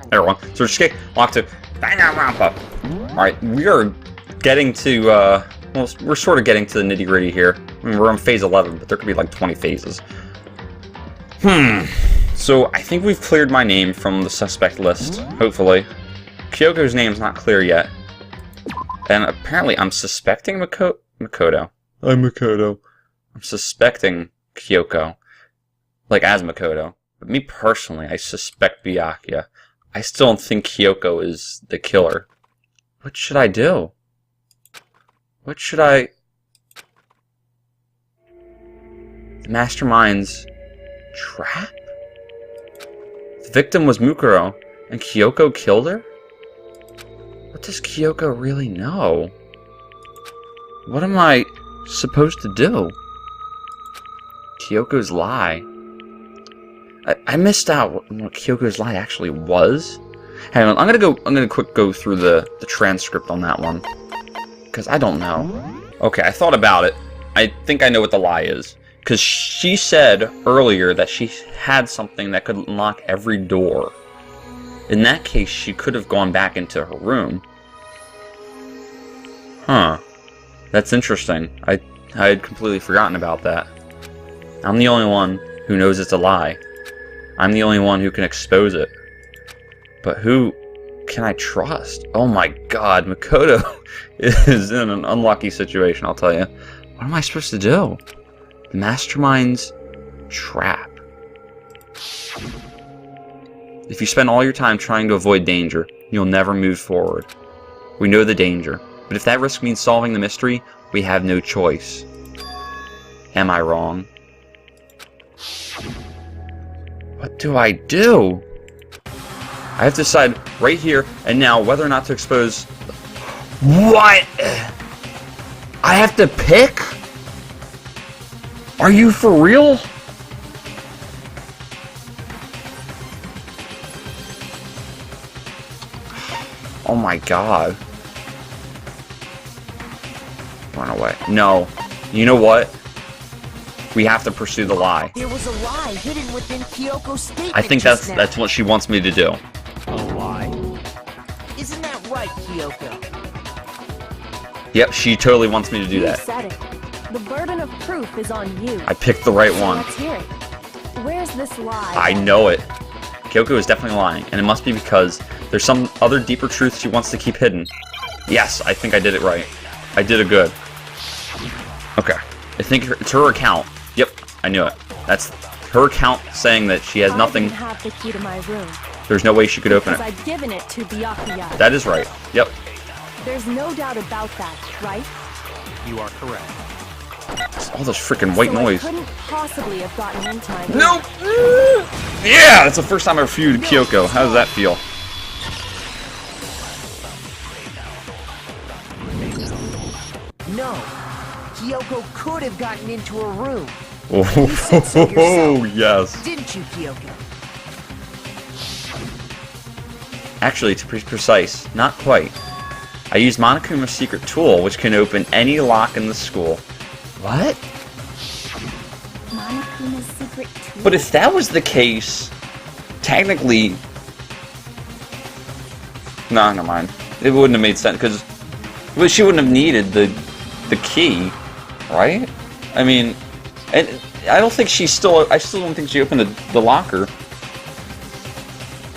There we go. SilverCheesecake, lock to Danganronpa. Alright, we are getting to, well, we're sort of getting to the nitty-gritty here. I mean, we're on phase 11, but there could be like 20 phases. So, I think we've cleared my name from the suspect list, hopefully. Kyoko's name's not clear yet. And apparently I'm suspecting Makoto. I'm Makoto. I'm suspecting Kyoko. Like, as Makoto. But me personally, I suspect Byakuya. I still don't think Kyoko is the killer. What should I do? What should I... The mastermind's trap? The victim was Mukuro, and Kyoko killed her? What does Kyoko really know? What am I supposed to do? Kyoko's lie. I missed out what Kyoko's lie actually was. Hang on, I'm gonna quick go through the transcript on that one. Because I don't know. Okay, I thought about it. I think I know what the lie is. Because she said earlier that she had something that could unlock every door. In that case, she could have gone back into her room. Huh. That's interesting. I had completely forgotten about that. I'm the only one who knows it's a lie. I'm the only one who can expose it. But who can I trust? Oh my god, Makoto is in an unlucky situation, I'll tell you. What am I supposed to do? The mastermind's trap. If you spend all your time trying to avoid danger, you'll never move forward. We know the danger, but if that risk means solving the mystery, we have no choice. Am I wrong? What do I do? I have to decide right here and now whether or not to expose... What? I have to pick? Are you for real? Oh my god. Run away. No. You know what? We have to pursue the lie. There was a lie hidden within Kyoko's statement. I think that's what she wants me to do. A lie? Isn't that right, Kyoko? Yep, she totally wants me to do that. You said it. The burden of proof is on you. I picked the right So one. let's hear it. Where's this lie? I know it. Kyoko is definitely lying, and it must be because there's some other deeper truth she wants to keep hidden. Yes, I think I did it right. I did it good. Okay. I think it's her account. Yep, I knew it. That's her account saying that she has nothing. I didn't have the key to my room. There's no way she could open it. Because I've given it to Byakuya. That is right. Yep. There's no doubt about that, right? You are correct. All this freaking white noise. I couldn't possibly have gotten into my room. Nope. Yeah, that's the first time I reviewed Kyoko. How does that feel? No. Kyoko could have gotten into her room. Oh, said so yourself. yes. Didn't you, Kyoko? Actually, to be precise, not quite. I used Monokuma's secret tool, which can open any lock in the school. What? Monokuma's secret tool? But if that was the case, technically... No, never mind. It wouldn't have made sense, because she wouldn't have needed the key, right? I mean, and I don't think I still don't think she opened the locker.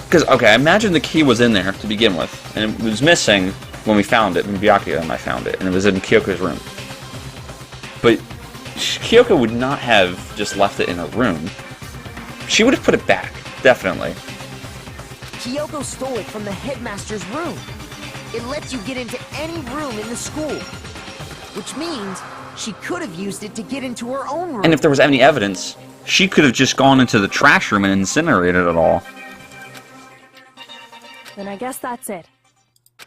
Because, okay, I imagine the key was in there to begin with, and it was missing when we found it, when Byakuya and I found it, and it was in Kyoko's room. But Kyoko would not have just left it in her room. She would have put it back, definitely. Kyoko stole it from the headmaster's room. It lets you get into any room in the school. Which means she could have used it to get into her own room. And if there was any evidence, she could have just gone into the trash room and incinerated it all. Then I guess that's it.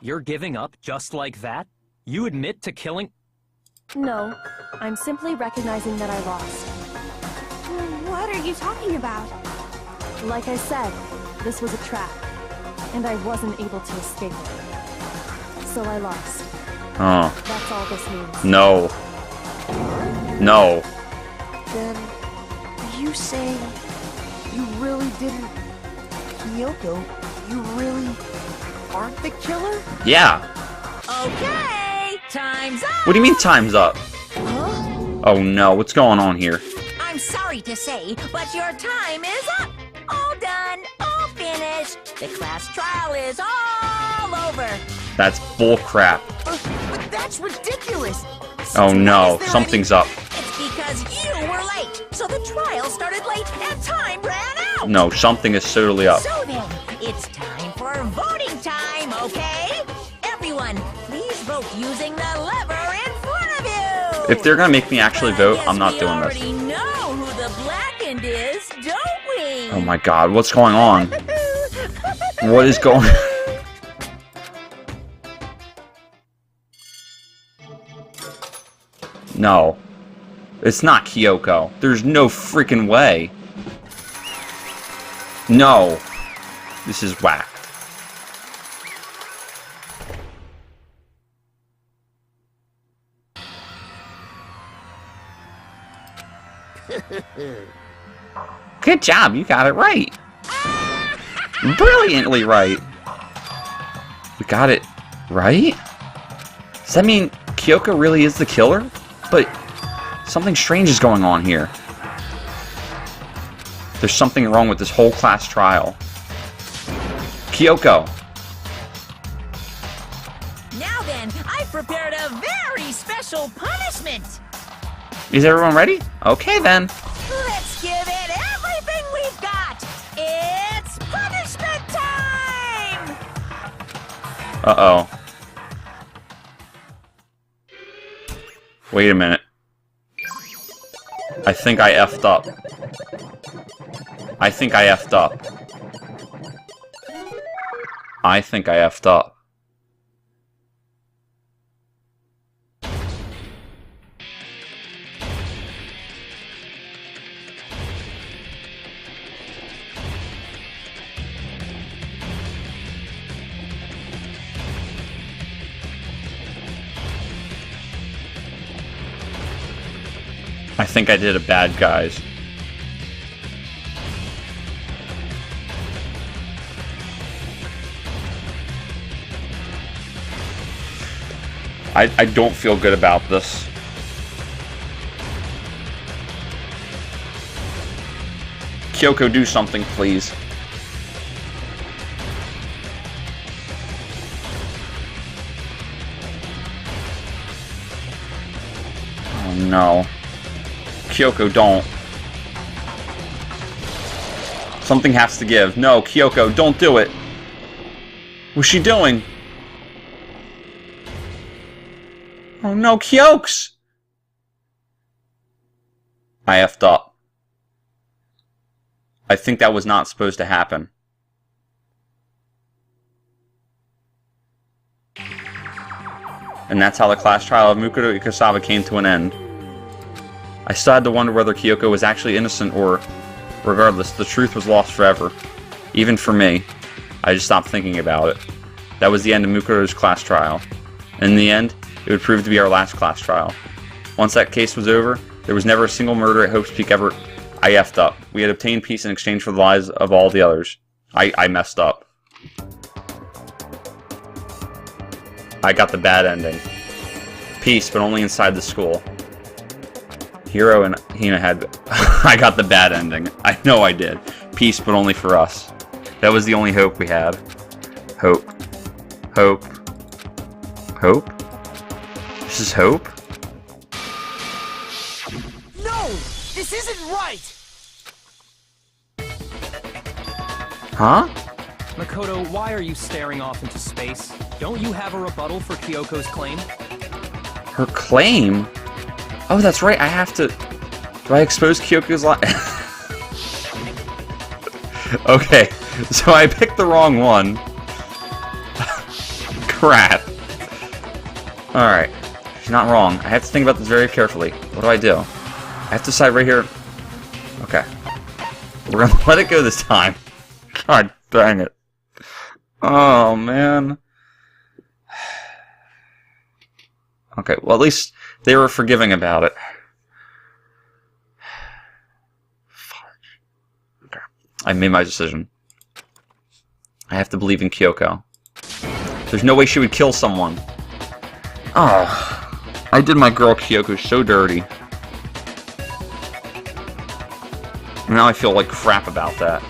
You're giving up just like that? You admit to killing... No, I'm simply recognizing that I lost. What are you talking about? Like I said, this was a trap, and I wasn't able to escape it. So I lost. Oh. That's all this means. No. No. Then, are you saying you really didn't... Kyoko, You really aren't the killer? Yeah. Okay, time's up! What do you mean time's up? Huh? Oh no, what's going on here? I'm sorry to say, but your time is up! All done, all finished! The class trial is all over! That's bull crap. But that's ridiculous! Oh no, Is there something's up. It's because you were late, so the trial started late and time ran out! No, something is totally up. So then, it's time for voting time, okay? Everyone, please vote using the lever in front of you! If they're gonna make me actually But I vote, guess I'm not we doing already this. know who the blackened is, don't we? Oh my god, what's going on? What is going on? No. It's not Kyoko. There's no freaking way. No. This is whack. Good job, you got it right. Brilliantly right. We got it right? Does that mean Kyoko really is the killer? But something strange is going on here. There's something wrong with this whole class trial. Kyoko! Now then, I've prepared a very special punishment! Is everyone ready? Okay then. Let's give it everything we've got! It's punishment time! Uh-oh. Wait a minute. I think I effed up. I think I effed up. I think I effed up. I think I did a bad guys. I don't feel good about this. Kyoko, do something, please. Oh no. Kyoko, don't. Something has to give. No, Kyoko, don't do it. What's she doing? Oh no, Kyokes! I effed up. I think that was not supposed to happen. And that's how the class trial of Mukuro Ikusawa came to an end. I still had to wonder whether Kyoko was actually innocent or, regardless, the truth was lost forever. Even for me. I just stopped thinking about it. That was the end of Mukuro's class trial. In the end, it would prove to be our last class trial. Once that case was over, there was never a single murder at Hope's Peak ever. I effed up. We had obtained peace in exchange for the lives of all the others. I messed up. I got the bad ending. Peace, but only inside the school. Hiro and Hina had... I got the bad ending. I know I did. Peace, but only for us. That was the only hope we had. Hope. Hope. Hope? This is hope? No! This isn't right! Huh? Makoto, why are you staring off into space? Don't you have a rebuttal for Kyoko's claim? Her claim? Oh, that's right, I have to... Do I expose Kyoko's lie? Okay, so I picked the wrong one. Crap. Alright, she's not wrong. I have to think about this very carefully. What do? I have to decide right here. Okay. We're gonna let it go this time. God dang it. Oh, man. Okay, well at least they were forgiving about it. Okay. I made my decision. I have to believe in Kyoko. There's no way she would kill someone. Oh, I did my girl Kyoko so dirty. Now I feel like crap about that.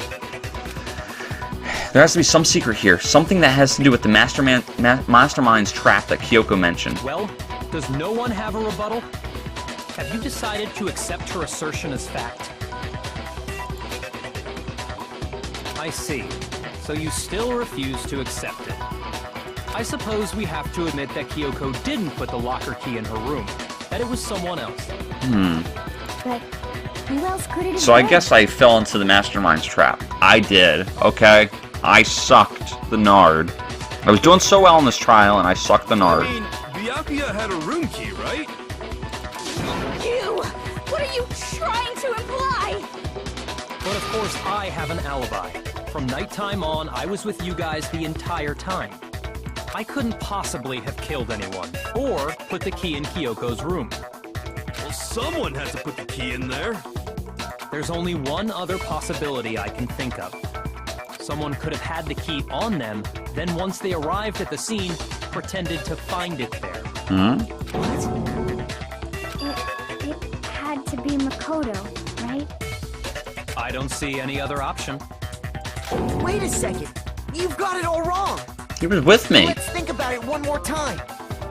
There has to be some secret here. Something that has to do with the Mastermind's trap that Kyoko mentioned. Well, does no one have a rebuttal? Have you decided to accept her assertion as fact? I see. So you still refuse to accept it. I suppose we have to admit that Kyoko didn't put the locker key in her room. That it was someone else. But who else could it have So I been? guess I fell into the Mastermind's trap. I did, okay? I sucked the nard. I was doing so well in this trial, and I sucked the nard. I mean, Byakuya had a room key, right? You! What are you trying to imply? But of course, I have an alibi. From nighttime on, I was with you guys the entire time. I couldn't possibly have killed anyone, or put the key in Kyoko's room. Well, someone had to put the key in there. There's only one other possibility I can think of. Someone could have had the key on them, then once they arrived at the scene, pretended to find it there. It had to be Makoto, right? I don't see any other option. Wait a second. You've got it all wrong. He was with me. Let's think about it one more time.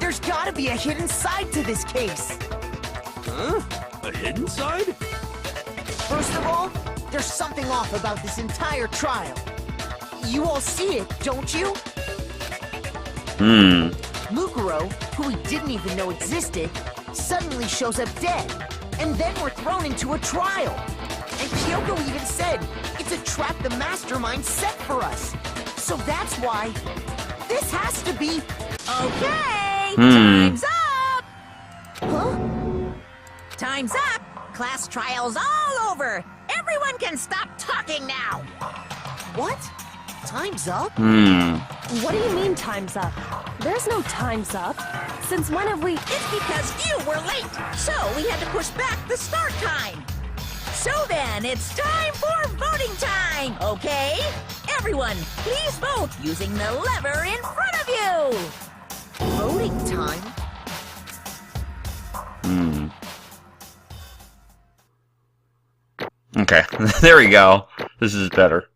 There's gotta be a hidden side to this case. Huh? A hidden side? First of all, there's something off about this entire trial. You all see it, don't you? Mukuro, who we didn't even know existed, suddenly shows up dead. And then we're thrown into a trial. And Kyoko even said, it's a trap the Mastermind set for us. So that's why this has to be... Okay, time's up! Huh? Time's up! Class trial's all over! Everyone can stop talking now! What? Time's up? What do you mean time's up? There's no time's up. Since when have we... It's because you were late, so we had to push back the start time. So then, it's time for voting time, okay? Everyone, please vote using the lever in front of you! Voting time? Okay, there we go. This is better.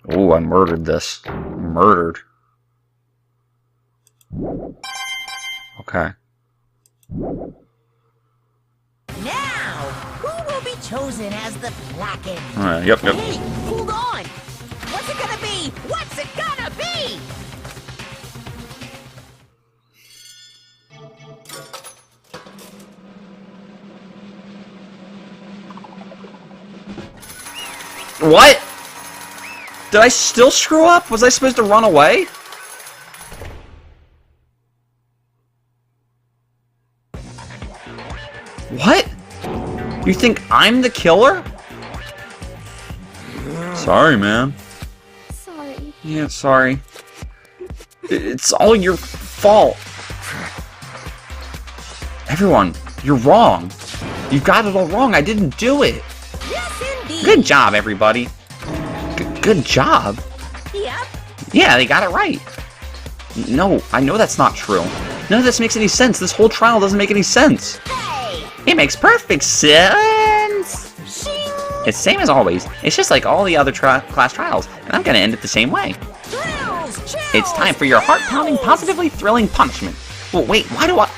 Oh, I murdered this. Murdered. Okay. Now, who will be chosen as the blackened? Yep. Hey, hold on! What's it gonna be? What's it gonna be? What? Did I still screw up? Was I supposed to run away? What? You think I'm the killer? Sorry, man. Sorry. Yeah, sorry. It's all your fault. Everyone, you're wrong. You got it all wrong. I didn't do it. Yes, indeed. Good job, everybody. Good job? Yep. Yeah, they got it right. No, I know that's not true. None of this makes any sense. This whole trial doesn't make any sense. Hey! It makes perfect sense. Shing! It's the same as always. It's just like all the other class trials, and I'm gonna end it the same way. Thrills! Chills! It's time for your heart-pounding, positively thrilling punishment. Well, wait, why do I...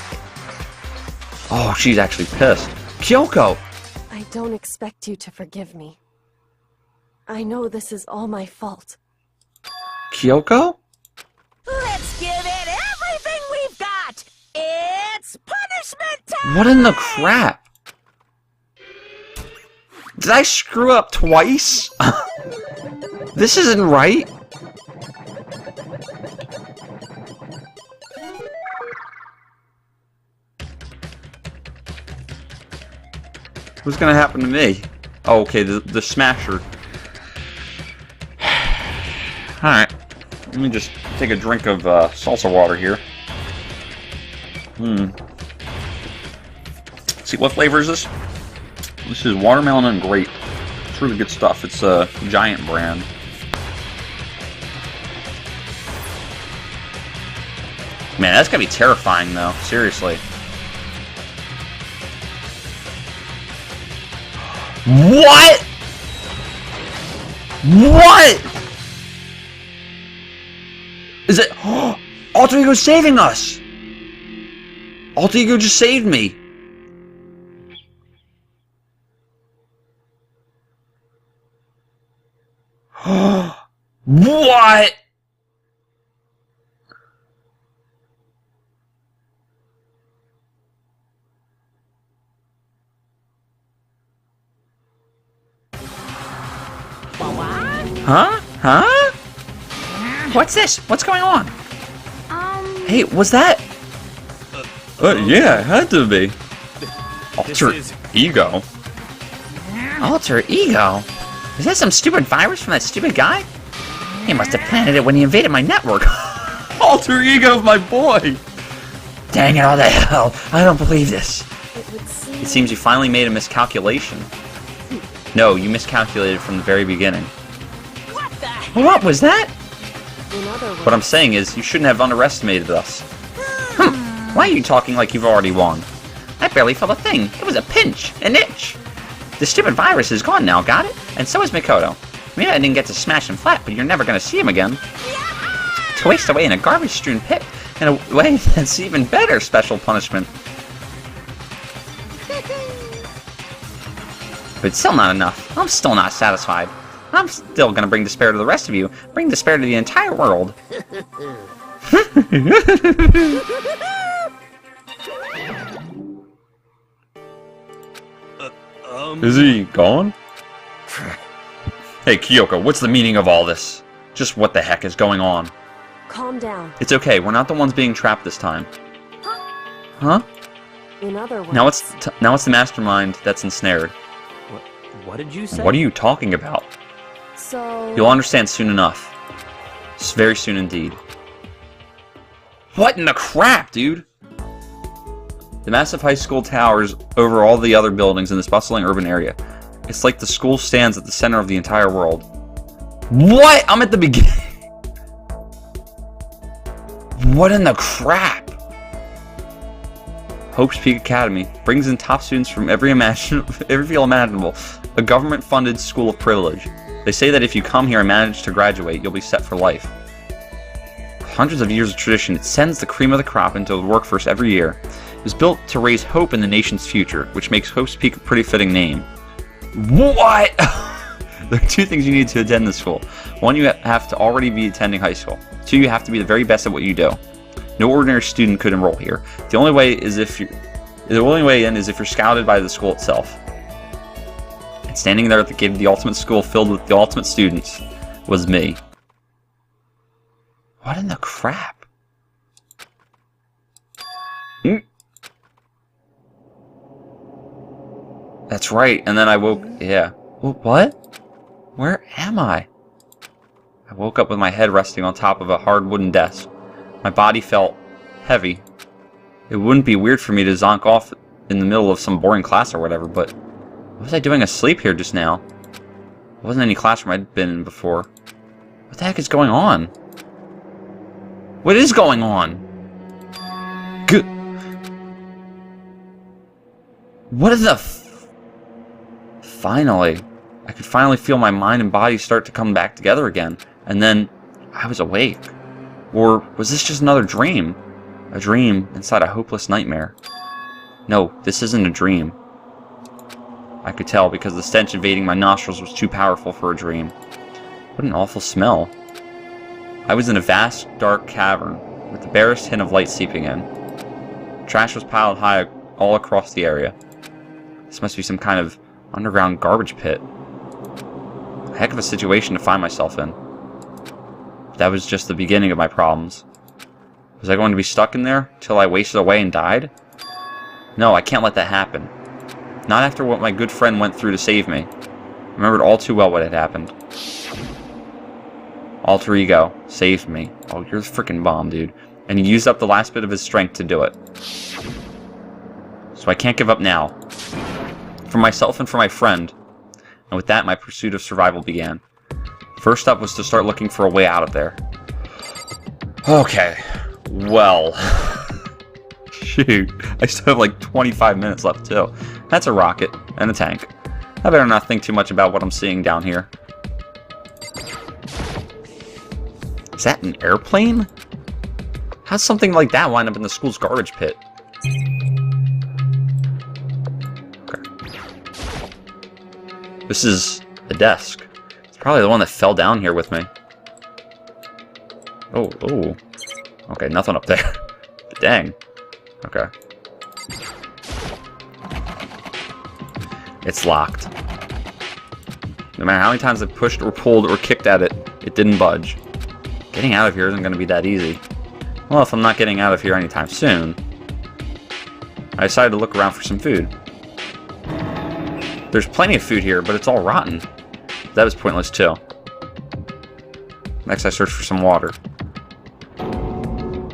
Oh, she's actually pissed. Kyoko! I don't expect you to forgive me. I know this is all my fault. Kyoko? Let's give it everything we've got! It's punishment time! What in the crap? Did I screw up twice? This isn't right. What's gonna happen to me? Oh, okay, the smasher. Alright. Let me just take a drink of salsa water here. See, what flavor is this? This is watermelon and grape. It's really good stuff. It's a Giant brand. Man, that's gonna be terrifying, though. Seriously. What? What? Is it... Alter Ego saving us! Alter Ego just saved me! What? Huh? Huh? What's this? What's going on? Hey, was that? Yeah, it had to be. Alter Ego? Alter Ego? Is that some stupid virus from that stupid guy? He must have planted it when he invaded my network. Alter Ego, my boy! Dang it all to hell. I don't believe this. It seems you finally made a miscalculation. No, you miscalculated from the very beginning. What was that? What I'm saying is, you shouldn't have underestimated us. Why are you talking like you've already won? I barely felt a thing. It was a pinch, an itch. The stupid virus is gone now, got it? And so is Mikoto. Maybe I didn't get to smash him flat, but you're never gonna see him again. To waste away in a garbage-strewn pit, in a way that's even better special punishment. But it's still not enough. I'm still not satisfied. I'm still gonna bring despair to the rest of you. Bring despair to the entire world. Is he gone? Hey, Kyoko, what's the meaning of all this? Just what the heck is going on? Calm down. It's okay, we're not the ones being trapped this time. Huh? In other words... Now it's the mastermind that's ensnared. What did you say? What are you talking about? So... You'll understand soon enough. Very soon indeed. What in the crap, dude? The massive high school towers over all the other buildings in this bustling urban area. It's like the school stands at the center of the entire world. What? I'm at the beginning. What in the crap? Hope's Peak Academy brings in top students from every field imaginable. A government-funded school of privilege. They say that if you come here and manage to graduate, you'll be set for life. Hundreds of years of tradition, it sends the cream of the crop into the workforce every year. It was built to raise hope in the nation's future, which makes Hope's Peak a pretty fitting name. What? There are two things you need to attend this school. One, you have to already be attending high school. Two, you have to be the very best at what you do. No ordinary student could enroll here. The only way in is if you're scouted by the school itself. And standing there at the gate of the ultimate school filled with the ultimate students was me. What in the crap? That's right, and then I woke... Yeah. What? Where am I? I woke up with my head resting on top of a hard wooden desk. My body felt heavy. It wouldn't be weird for me to zonk off in the middle of some boring class or whatever, but... What was I doing asleep here just now? It wasn't any classroom I'd been in before. What the heck is going on? What is going on? Good. What is the... Finally. I could finally feel my mind and body start to come back together again. And then, I was awake. Or was this just another dream? A dream inside a hopeless nightmare. No, this isn't a dream. I could tell because the stench invading my nostrils was too powerful for a dream. What an awful smell. I was in a vast, dark cavern, with the barest hint of light seeping in. Trash was piled high all across the area. This must be some kind of underground garbage pit. A heck of a situation to find myself in. But that was just the beginning of my problems. Was I going to be stuck in there till I wasted away and died? No, I can't let that happen. Not after what my good friend went through to save me. I remembered all too well what had happened. Alter Ego saved me. Oh, you're the freaking bomb, dude. And he used up the last bit of his strength to do it. So I can't give up now. For myself and for my friend. And with that, my pursuit of survival began. First up was to start looking for a way out of there. Okay. Well. Shoot. I still have like 25 minutes left, too. That's a rocket and a tank. I better not think too much about what I'm seeing down here. Is that an airplane? How's something like that wind up in the school's garbage pit? Okay. This is a desk. It's probably the one that fell down here with me. Oh, oh. Okay, nothing up there. Dang. Okay. It's locked. No matter how many times I pushed or pulled or kicked at it, it didn't budge. Getting out of here isn't going to be that easy. Well, if I'm not getting out of here anytime soon, I decided to look around for some food. There's plenty of food here, but it's all rotten. That was pointless too. Next I searched for some water.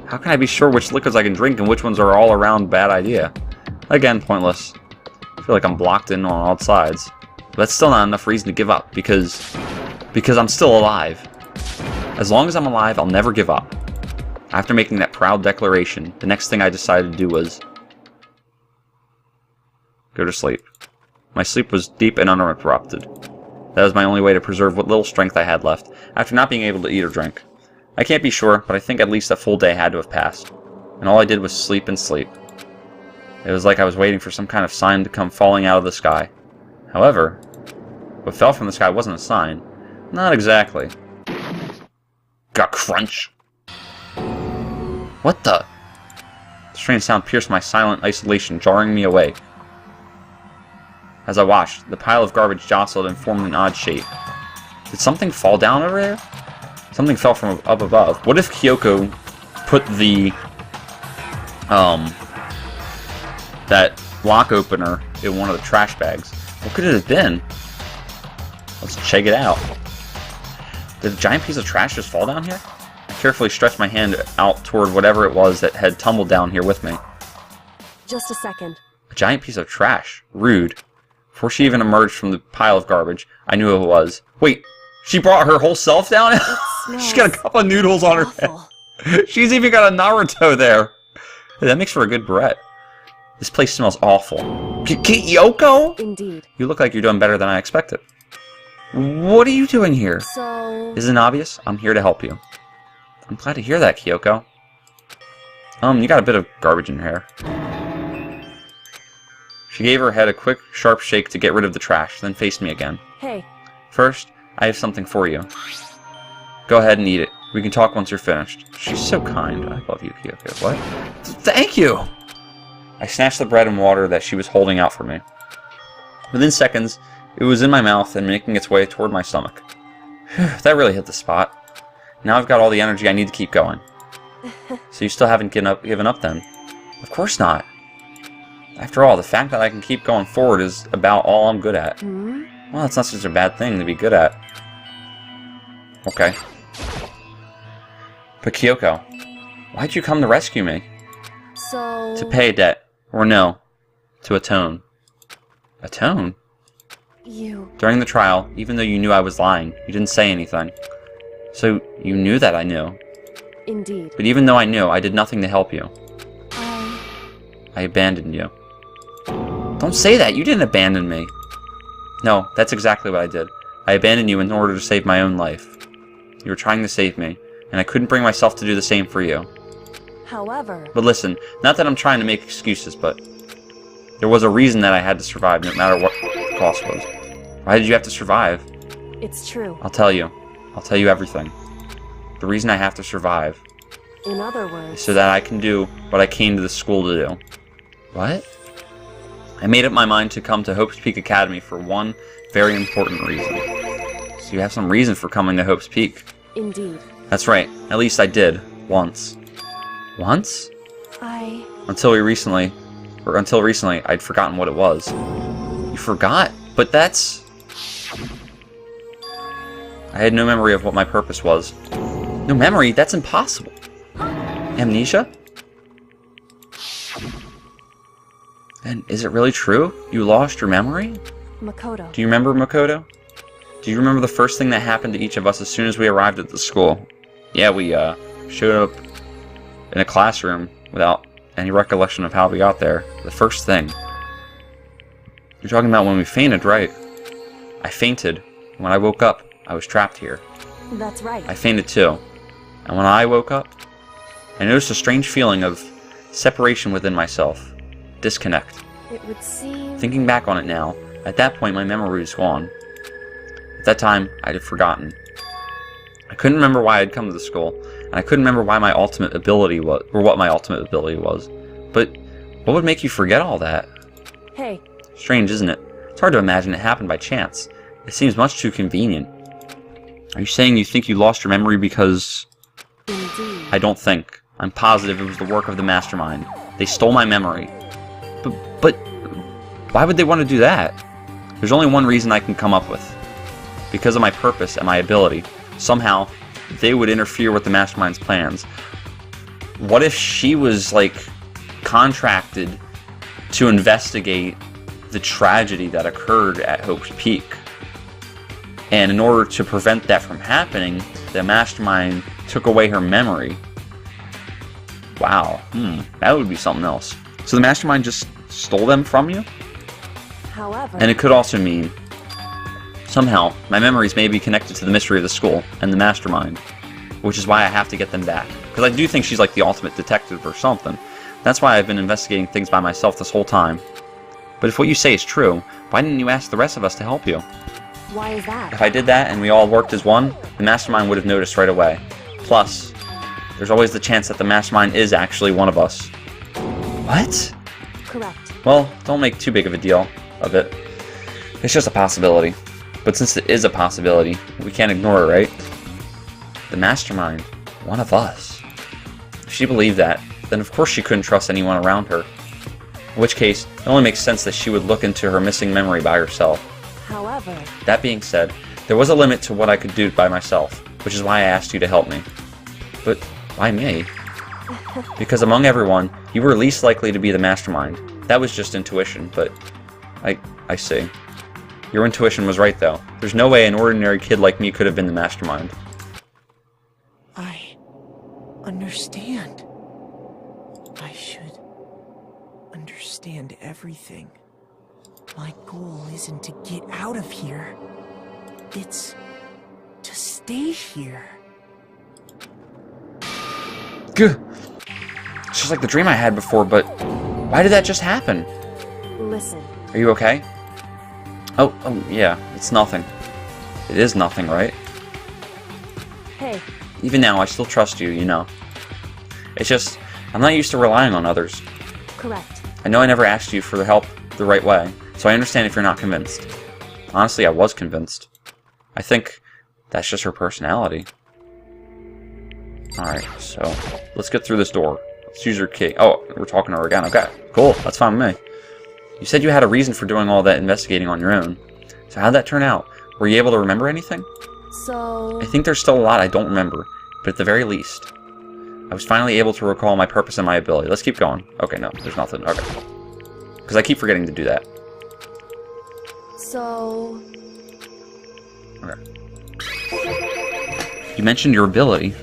How can I be sure which liquids I can drink and which ones are all around bad idea? Again, pointless. I feel like I'm blocked in on all sides. But that's still not enough reason to give up, because I'm still alive. As long as I'm alive, I'll never give up. After making that proud declaration, the next thing I decided to do was go to sleep. My sleep was deep and uninterrupted. That was my only way to preserve what little strength I had left, after not being able to eat or drink. I can't be sure, but I think at least a full day had to have passed, and all I did was sleep and sleep. It was like I was waiting for some kind of sign to come falling out of the sky. However, what fell from the sky wasn't a sign. Not exactly. Got crunch. What the? The strange sound pierced my silent isolation, jarring me awake. As I watched, the pile of garbage jostled and formed an odd shape. Did something fall down over there? Something fell from up above. What if Kyoko put the that lock opener in one of the trash bags? What could it have been? Let's check it out. Did a giant piece of trash just fall down here? I carefully stretched my hand out toward whatever it was that had tumbled down here with me. Just a second. A giant piece of trash. Rude. Before she even emerged from the pile of garbage, I knew who it was. Wait, she brought her whole self down? She's got a cup of noodles on her head. She's even got a Naruto there. Hey, that makes for a good Barrette. This place smells awful. Kyoko? Indeed. You look like you're doing better than I expected. What are you doing here? So... Isn't it obvious? I'm here to help you. I'm glad to hear that, Kyoko. You got a bit of garbage in your hair. She gave her head a quick, sharp shake to get rid of the trash, then faced me again. Hey. First, I have something for you. Go ahead and eat it. We can talk once you're finished. She's so kind. I love you, Kyoko. What? Thank you! I snatched the bread and water that she was holding out for me. Within seconds, it was in my mouth and making its way toward my stomach. That really hit the spot. Now I've got all the energy I need to keep going. So you still haven't given up then? Of course not. After all, the fact that I can keep going forward is about all I'm good at. Well, it's not such a bad thing to be good at. Okay. But Kyoko, why'd you come to rescue me? So... To pay a debt. Or no. To atone. Atone? You... During the trial, even though you knew I was lying, you didn't say anything. So, you knew that I knew. Indeed. But even though I knew, I did nothing to help you. I abandoned you. Don't say that! You didn't abandon me! No, that's exactly what I did. I abandoned you in order to save my own life. You were trying to save me, and I couldn't bring myself to do the same for you. However... But listen, not that I'm trying to make excuses, but there was a reason that I had to survive, no matter what the cost was. Why did you have to survive? It's true. I'll tell you. I'll tell you everything. The reason I have to survive In other words... is so that I can do what I came to the school to do. What? I made up my mind to come to Hope's Peak Academy for one very important reason. So you have some reason for coming to Hope's Peak. Indeed. That's right. At least I did. Once. Once? Until recently, I'd forgotten what it was. You forgot? But that's... I had no memory of what my purpose was. No memory? That's impossible. Amnesia? And is it really true? You lost your memory? Makoto. Do you remember Makoto? Do you remember the first thing that happened to each of us as soon as we arrived at the school? Yeah, we showed up in a classroom without any recollection of how we got there. The first thing. You're talking about when we fainted, right? I fainted. When I woke up, I was trapped here. That's right. I fainted too. And when I woke up, I noticed a strange feeling of separation within myself. Disconnect. It would seem... Thinking back on it now, at that point my memory was gone. At that time, I had forgotten. I couldn't remember why I had come to the school, and I couldn't remember why my ultimate ability was, or what my ultimate ability was. But what would make you forget all that? Hey. Strange, isn't it? It's hard to imagine it happened by chance. It seems much too convenient. Are you saying you think you lost your memory because... Indeed. I don't think. I'm positive it was the work of the mastermind. They stole my memory. But why would they want to do that? There's only one reason I can come up with. Because of my purpose and my ability. Somehow, they would interfere with the mastermind's plans. What if she was, like, contracted to investigate the tragedy that occurred at Hope's Peak? And in order to prevent that from happening, the mastermind took away her memory. Wow. That would be something else. So the mastermind just stole them from you? However... And it could also mean, somehow, my memories may be connected to the mystery of the school and the mastermind, which is why I have to get them back. Because I do think she's like the ultimate detective or something. That's why I've been investigating things by myself this whole time. But if what you say is true, why didn't you ask the rest of us to help you? Why is that? If I did that and we all worked as one, the mastermind would have noticed right away. Plus, there's always the chance that the mastermind is actually one of us. What? Correct. Well, don't make too big of a deal of it. It's just a possibility. But since it is a possibility, we can't ignore it, right? The mastermind, one of us. If she believed that, then of course she couldn't trust anyone around her. In which case, it only makes sense that she would look into her missing memory by herself. However... That being said, there was a limit to what I could do by myself, which is why I asked you to help me. But why me? Because among everyone, you were least likely to be the mastermind. That was just intuition, but I see. Your intuition was right, though. There's no way an ordinary kid like me could have been the mastermind. I understand. I should understand everything. My goal isn't to get out of here. It's to stay here. Gah. It's just like the dream I had before, but why did that just happen? Listen. Are you okay? Oh, yeah, it's nothing. It is nothing, right? Hey. Even now, I still trust you, you know. It's just, I'm not used to relying on others. Correct. I know I never asked you for the help the right way, so I understand if you're not convinced. Honestly, I was convinced. I think that's just her personality. Alright, so let's get through this door. Let's use your key. Oh, we're talking to her again. Okay, cool. That's fine with me. You said you had a reason for doing all that investigating on your own. So how'd that turn out? Were you able to remember anything? So... I think there's still a lot I don't remember, but at the very least, I was finally able to recall my purpose and my ability. Let's keep going. Okay, no, there's nothing. Okay. Because I keep forgetting to do that. So... Okay. You mentioned your ability.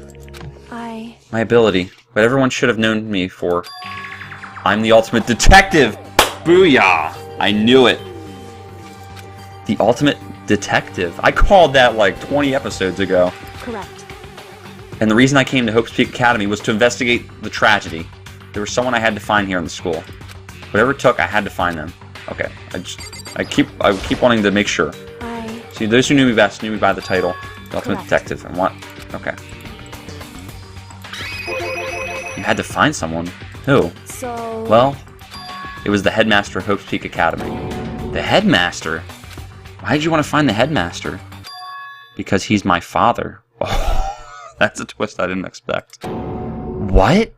My ability. What everyone should have known me for. I'm the ultimate detective! Booyah! I knew it. The ultimate detective. I called that like 20 episodes ago. Correct. And the reason I came to Hope's Peak Academy was to investigate the tragedy. There was someone I had to find here in the school. Whatever it took, I had to find them. Okay. I keep wanting to make sure. See, those who knew me best knew me by the title, the ultimate detective. And what? Okay. You had to find someone. Who? So... Well, it was the headmaster of Hope's Peak Academy. The headmaster? Why did you want to find the headmaster? Because he's my father. Oh, that's a twist I didn't expect. What?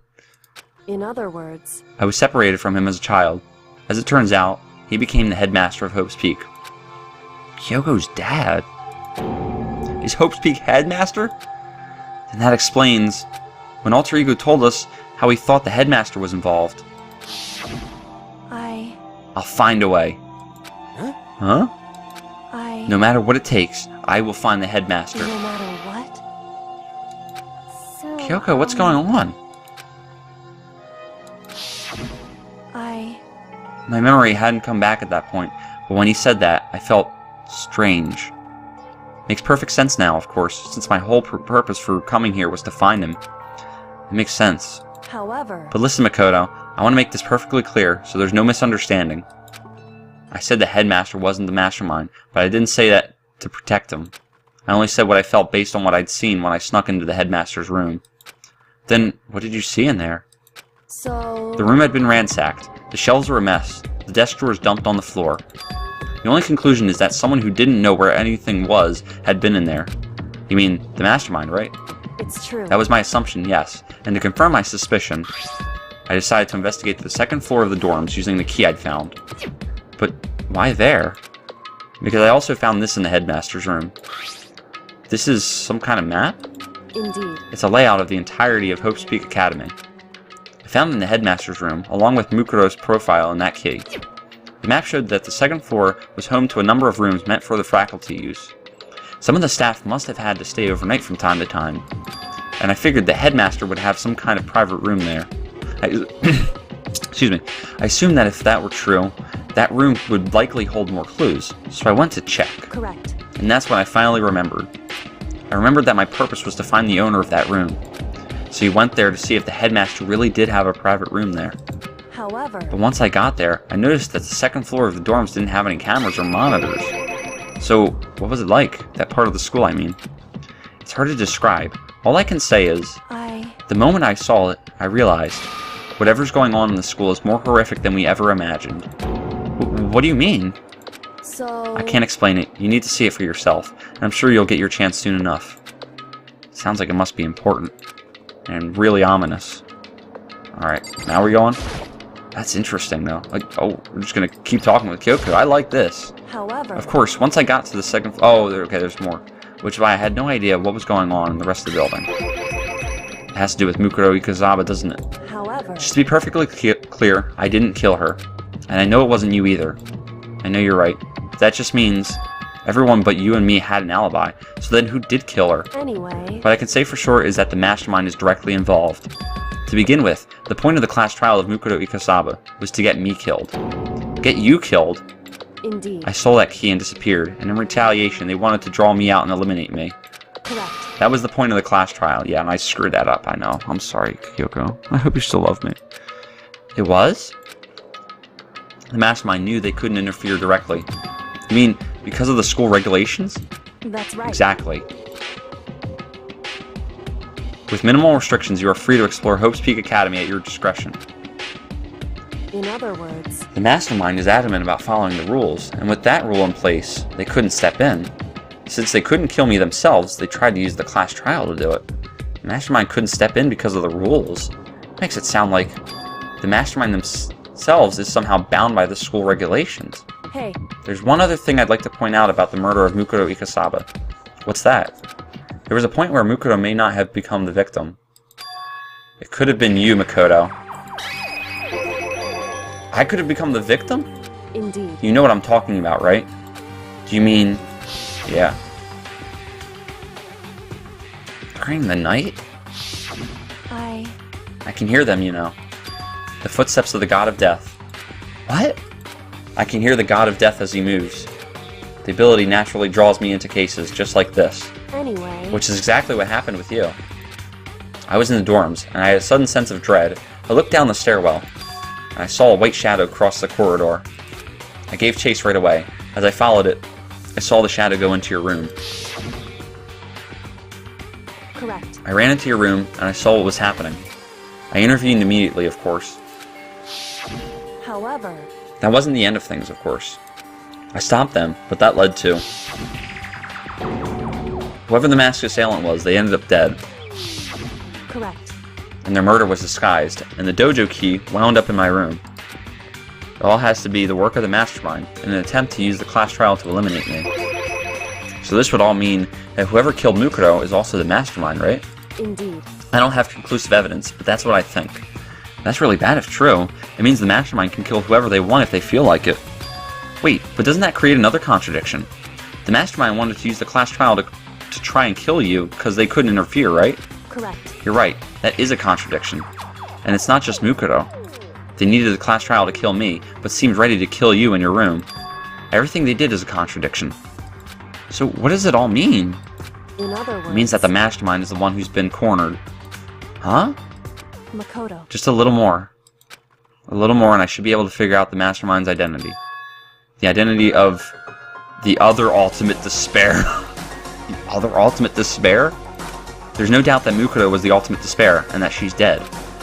In other words... I was separated from him as a child. As it turns out, he became the headmaster of Hope's Peak. Kyoko's dad? Is Hope's Peak headmaster? Then that explains... when Alter Ego told us how he thought the headmaster was involved. I'll find a way. Huh? No matter what it takes, I will find the headmaster. No matter what? So, Kyoko, what's going on? My memory hadn't come back at that point, but when he said that, I felt strange. Makes perfect sense now, of course, since my whole purpose for coming here was to find him. It makes sense. However... But listen, Makoto, I want to make this perfectly clear, so there's no misunderstanding. I said the headmaster wasn't the mastermind, but I didn't say that to protect him. I only said what I felt based on what I'd seen when I snuck into the headmaster's room. Then, what did you see in there? So... The room had been ransacked. The shelves were a mess. The desk drawers dumped on the floor. The only conclusion is that someone who didn't know where anything was had been in there. You mean, the mastermind, right? It's true. That was my assumption, yes. And to confirm my suspicion, I decided to investigate the second floor of the dorms using the key I'd found. But why there? Because I also found this in the headmaster's room. This is some kind of map? Indeed. It's a layout of the entirety of Hope's Peak Academy. I found it in the headmaster's room, along with Mukuro's profile and that key. The map showed that the second floor was home to a number of rooms meant for the faculty use. Some of the staff must have had to stay overnight from time to time, and I figured the headmaster would have some kind of private room there. Excuse me. I assumed that if that were true, that room would likely hold more clues, so I went to check. Correct. And that's when I finally remembered. I remembered that my purpose was to find the owner of that room. So you went there to see if the headmaster really did have a private room there. However... But once I got there, I noticed that the second floor of the dorms didn't have any cameras or monitors. So, what was it like? That part of the school, I mean. It's hard to describe. All I can say is, the moment I saw it, I realized, whatever's going on in the school is more horrific than we ever imagined. What do you mean? So... I can't explain it. You need to see it for yourself, and I'm sure you'll get your chance soon enough. Sounds like it must be important. And really ominous. Alright, now we're going? That's interesting, though. Oh, we're just gonna keep talking with Kyoko. I like this. However... Of course, once I got to the second... Oh, okay, there's more. Which is why I had no idea what was going on in the rest of the building. It has to do with Mukuro Ikozaba, doesn't it? However... Just to be perfectly clear, I didn't kill her. And I know it wasn't you either. I know you're right. But that just means everyone but you and me had an alibi. So then who did kill her? Anyway... What I can say for sure is that the mastermind is directly involved. To begin with, the point of the class trial of Mukuro Ikozaba was to get me killed. Get you killed? Indeed. I stole that key and disappeared, and in retaliation they wanted to draw me out and eliminate me. Correct. That was the point of the class trial, yeah, and I screwed that up, I know. I'm sorry, Kyoko. I hope you still love me. It was? The mastermind knew they couldn't interfere directly. You mean, because of the school regulations? That's right. Exactly. With minimal restrictions, you are free to explore Hope's Peak Academy at your discretion. In other words... The mastermind is adamant about following the rules, and with that rule in place, they couldn't step in. Since they couldn't kill me themselves, they tried to use the class trial to do it. The mastermind couldn't step in because of the rules. It makes it sound like the mastermind themselves is somehow bound by the school regulations. Hey. There's one other thing I'd like to point out about the murder of Mukuro Ikozaba. What's that? There was a point where Mukuro may not have become the victim. It could have been you, Makoto. I could have become the victim? Indeed. You know what I'm talking about, right? Do you mean... Yeah. During the night? I can hear them, you know. The footsteps of the God of Death. What? I can hear the God of Death as he moves. The ability naturally draws me into cases just like this. Anyway... Which is exactly what happened with you. I was in the dorms, and I had a sudden sense of dread. I looked down the stairwell, and I saw a white shadow cross the corridor. I gave chase right away. As I followed it, I saw the shadow go into your room. Correct. I ran into your room, and I saw what was happening. I intervened immediately, of course. However... That wasn't the end of things, of course. I stopped them, but that led to... Whoever the masked assailant was, they ended up dead. Correct. And their murder was disguised, and the dojo key wound up in my room. It all has to be the work of the mastermind, in an attempt to use the class trial to eliminate me. So this would all mean that whoever killed Mukuro is also the mastermind, right? Indeed. I don't have conclusive evidence, but that's what I think. That's really bad if true. It means the mastermind can kill whoever they want if they feel like it. Wait, but doesn't that create another contradiction? The mastermind wanted to use the class trial to try and kill you because they couldn't interfere, right? Correct. You're right. That is a contradiction. And it's not just Mukuro. They needed the class trial to kill me, but seemed ready to kill you in your room. Everything they did is a contradiction. So what does it all mean? In other words, It means that the mastermind is the one who's been cornered. Huh? Makoto. Just a little more. A little more and I should be able to figure out the mastermind's identity. The identity of the other ultimate despair. The other ultimate despair? There's no doubt that Makoto was the ultimate despair and that she's dead.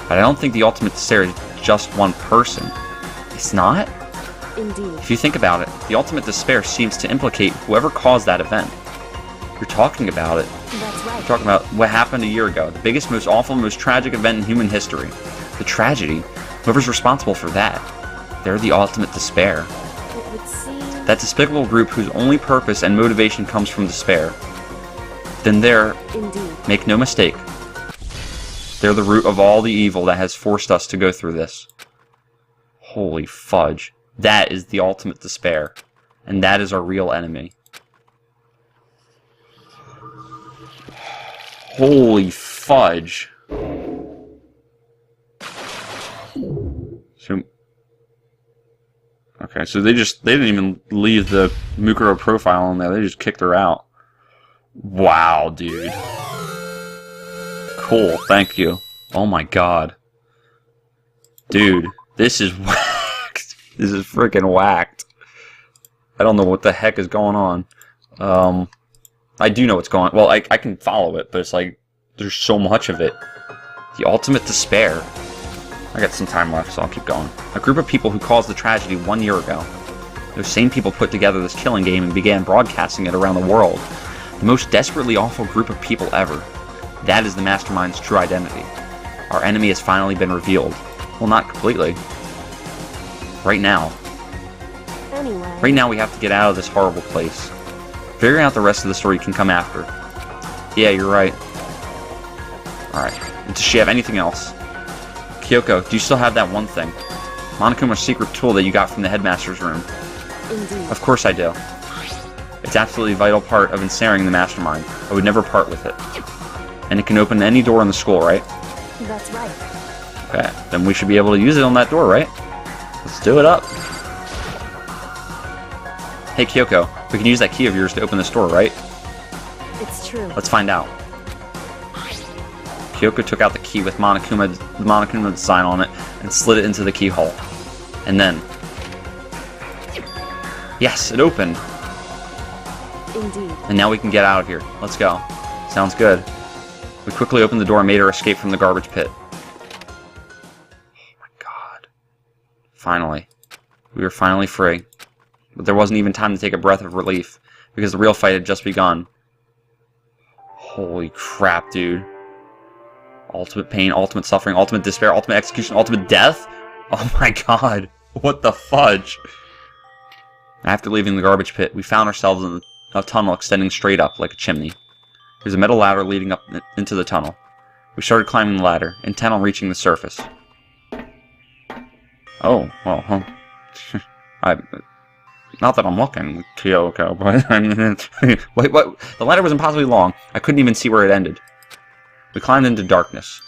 But I don't think the ultimate despair is just one person. It's not? Indeed. If you think about it, the ultimate despair seems to implicate whoever caused that event. You're talking about it. That's right. You're talking about what happened a year ago. The biggest, most awful, most tragic event in human history. The tragedy. Whoever's responsible for that. They're the ultimate despair. It would seem... That despicable group whose only purpose and motivation comes from despair. Then they're, Indeed. make no mistake, they're the root of all the evil that has forced us to go through this. Holy fudge. That is the ultimate despair. And that is our real enemy. Holy fudge. So... Okay, so they didn't even leave the Mukuro profile on there, they just kicked her out. Wow, dude. Cool, thank you. Oh my god. Dude, this is whacked. This is freaking whacked. I don't know what the heck is going on. I do know what's going on. Well, I can follow it, but it's like, there's so much of it. The ultimate despair. I got some time left, so I'll keep going. A group of people who caused the tragedy 1 year ago. Those same people put together this killing game and began broadcasting it around the world. The most desperately awful group of people ever. That is the mastermind's true identity. Our enemy has finally been revealed. Well, not completely. Right now. Anyway. Right now we have to get out of this horrible place. Figuring out the rest of the story can come after. Yeah, you're right. Alright. Does she have anything else? Kyoko, do you still have that one thing? Monokuma's secret tool that you got from the headmaster's room. Indeed. Of course I do. It's absolutely a vital part of ensnaring the mastermind. I would never part with it. And it can open any door in the school, right? That's right. Okay, then we should be able to use it on that door, right? Let's do it up. Hey Kyoko, we can use that key of yours to open this door, right? It's true. Let's find out. Kyoko took out the key with Monokuma design on it and slid it into the keyhole. And then... Yes, it opened! Indeed. And now we can get out of here. Let's go. Sounds good. We quickly opened the door and made our escape from the garbage pit. Oh my god. Finally. We were finally free. But there wasn't even time to take a breath of relief, because the real fight had just begun. Holy crap, dude. Ultimate pain, ultimate suffering, ultimate despair, ultimate execution, ultimate death? Oh my god. What the fudge? After leaving the garbage pit, we found ourselves in a tunnel extending straight up like a chimney. There's a metal ladder leading up into the tunnel. We started climbing the ladder, intent on reaching the surface. Oh, well, huh. Not that I'm looking, Kyoko, but... Wait, what? The ladder was impossibly long. I couldn't even see where it ended. We climbed into darkness.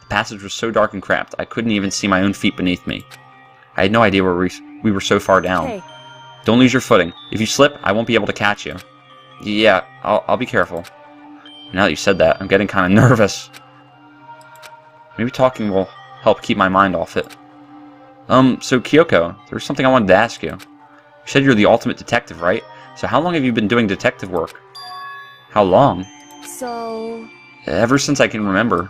The passage was so dark and cramped, I couldn't even see my own feet beneath me. I had no idea where we were so far down. Hey. Don't lose your footing. If you slip, I won't be able to catch you. Yeah, I'll be careful. Now that you said that, I'm getting kind of nervous. Maybe talking will help keep my mind off it. So Kyoko, there's something I wanted to ask you. You said you're the ultimate detective, right? So how long have you been doing detective work? How long? So... Ever since I can remember.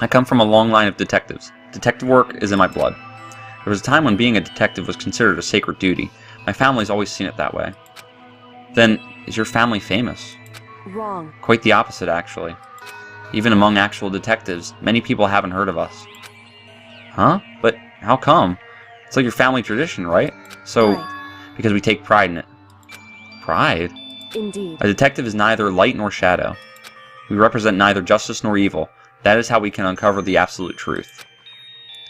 I come from a long line of detectives. Detective work is in my blood. There was a time when being a detective was considered a sacred duty. My family's always seen it that way. Then, is your family famous? Wrong. Quite the opposite, actually. Even among actual detectives, many people haven't heard of us. Huh? But how come? It's like your family tradition, right? So, Right. Because we take pride in it. Pride? Indeed. A detective is neither light nor shadow. We represent neither justice nor evil. That is how we can uncover the absolute truth.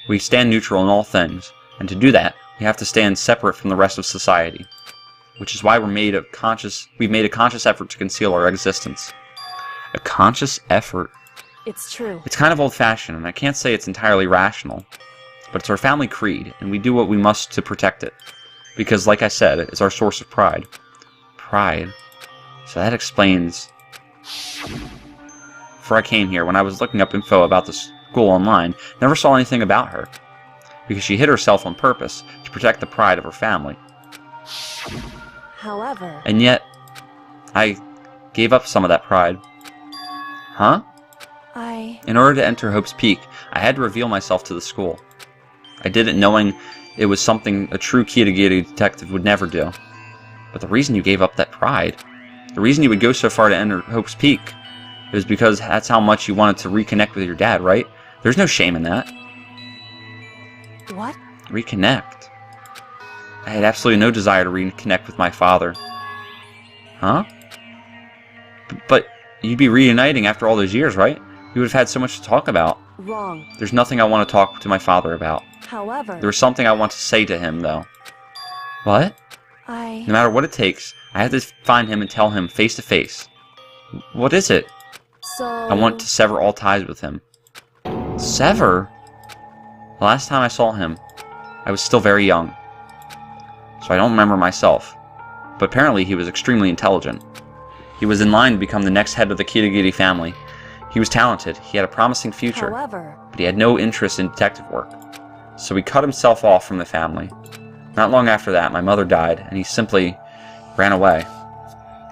We stand neutral in all things, and to do that, we have to stand separate from the rest of society. Which is why we've made a conscious effort to conceal our existence. A conscious effort? It's true. It's kind of old-fashioned, and I can't say it's entirely rational. But it's our family creed, and we do what we must to protect it. Because, like I said, it's our source of pride. Pride. So that explains... Before I came here, when I was looking up info about the school online, never saw anything about her. Because she hid herself on purpose to protect the pride of her family. However... And yet, I gave up some of that pride. Huh? In order to enter Hope's Peak, I had to reveal myself to the school. I did it knowing it was something a true Kitagiri detective would never do. But the reason you gave up that pride, the reason you would go so far to enter Hope's Peak, is because that's how much you wanted to reconnect with your dad, right? There's no shame in that. What? Reconnect. I had absolutely no desire to reconnect with my father. Huh? But you'd be reuniting after all those years, right? You would have had so much to talk about. Wrong. There's nothing I want to talk to my father about. However... There's something I want to say to him, though. What? No matter what it takes, I have to find him and tell him face to face. What is it? So... I want to sever all ties with him. Sever? The last time I saw him, I was still very young. So I don't remember myself. But apparently he was extremely intelligent. He was in line to become the next head of the Kitagiri family. He was talented, he had a promising future, However... but he had no interest in detective work. So he cut himself off from the family. Not long after that, my mother died, and he simply ran away.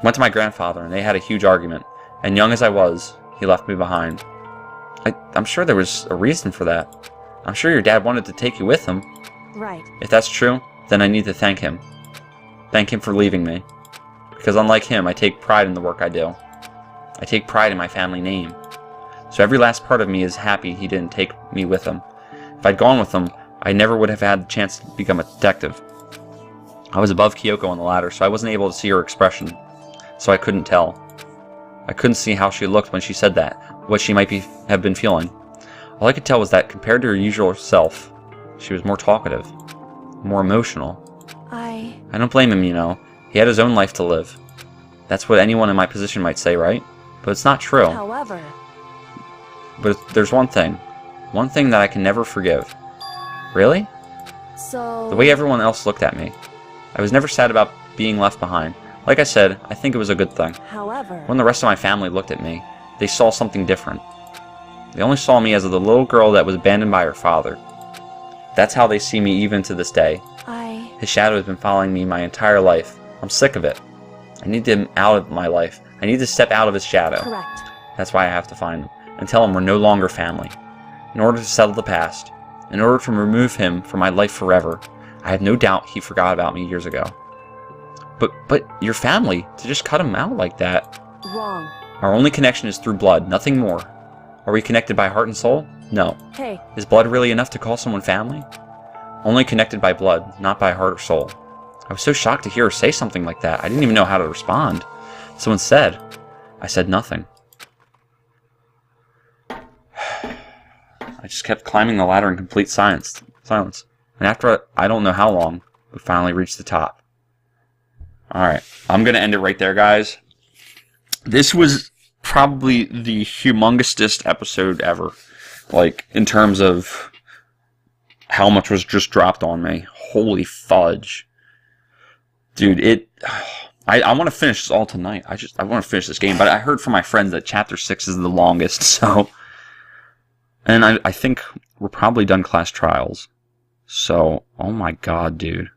Went to my grandfather, and they had a huge argument. And young as I was, he left me behind. I'm sure there was a reason for that. I'm sure your dad wanted to take you with him. Right. If that's true, then I need to thank him. Thank him for leaving me. Because unlike him, I take pride in the work I do. I take pride in my family name. So every last part of me is happy he didn't take me with him. If I'd gone with him, I never would have had the chance to become a detective. I was above Kyoko on the ladder, so I wasn't able to see her expression. So I couldn't tell. I couldn't see how she looked when she said that, what she might have been feeling. All I could tell was that compared to her usual self, she was more talkative, more emotional. I don't blame him, you know. He had his own life to live. That's what anyone in my position might say, right? But it's not true. However... But there's one thing that I can never forgive. Really? So... The way everyone else looked at me. I was never sad about being left behind. Like I said, I think it was a good thing. However... When the rest of my family looked at me, they saw something different. They only saw me as the little girl that was abandoned by her father. That's how they see me even to this day. His shadow has been following me my entire life. I'm sick of it. I need him out of my life. I need to step out of his shadow. Correct. That's why I have to find him. And tell him we're no longer family. In order to settle the past, in order to remove him from my life forever, I have no doubt he forgot about me years ago. But your family, to just cut him out like that. Wrong. Our only connection is through blood, nothing more. Are we connected by heart and soul? No. Hey. Is blood really enough to call someone family? Only connected by blood, not by heart or soul. I was so shocked to hear her say something like that. I didn't even know how to respond. So instead, I said nothing. I just kept climbing the ladder in complete silence. And after I don't know how long, we finally reached the top. Alright, I'm going to end it right there, guys. This was probably the humongous episode ever. Like, in terms of how much was just dropped on me. Holy fudge. Dude, I want to finish this all tonight. I want to finish this game, but I heard from my friends that Chapter 6 is the longest, so... And I think we're probably done class trials. So, oh my god, dude.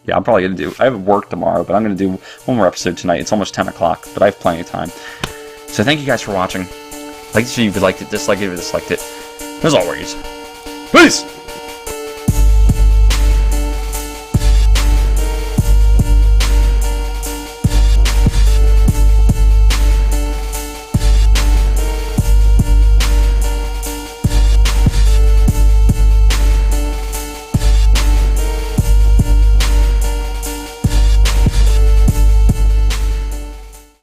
Yeah, I'm probably going to do... I have work tomorrow, but I'm going to do one more episode tonight. It's almost 10 o'clock, but I have plenty of time. So thank you guys for watching. Like this video if you liked it, dislike it if you disliked it. As always, peace!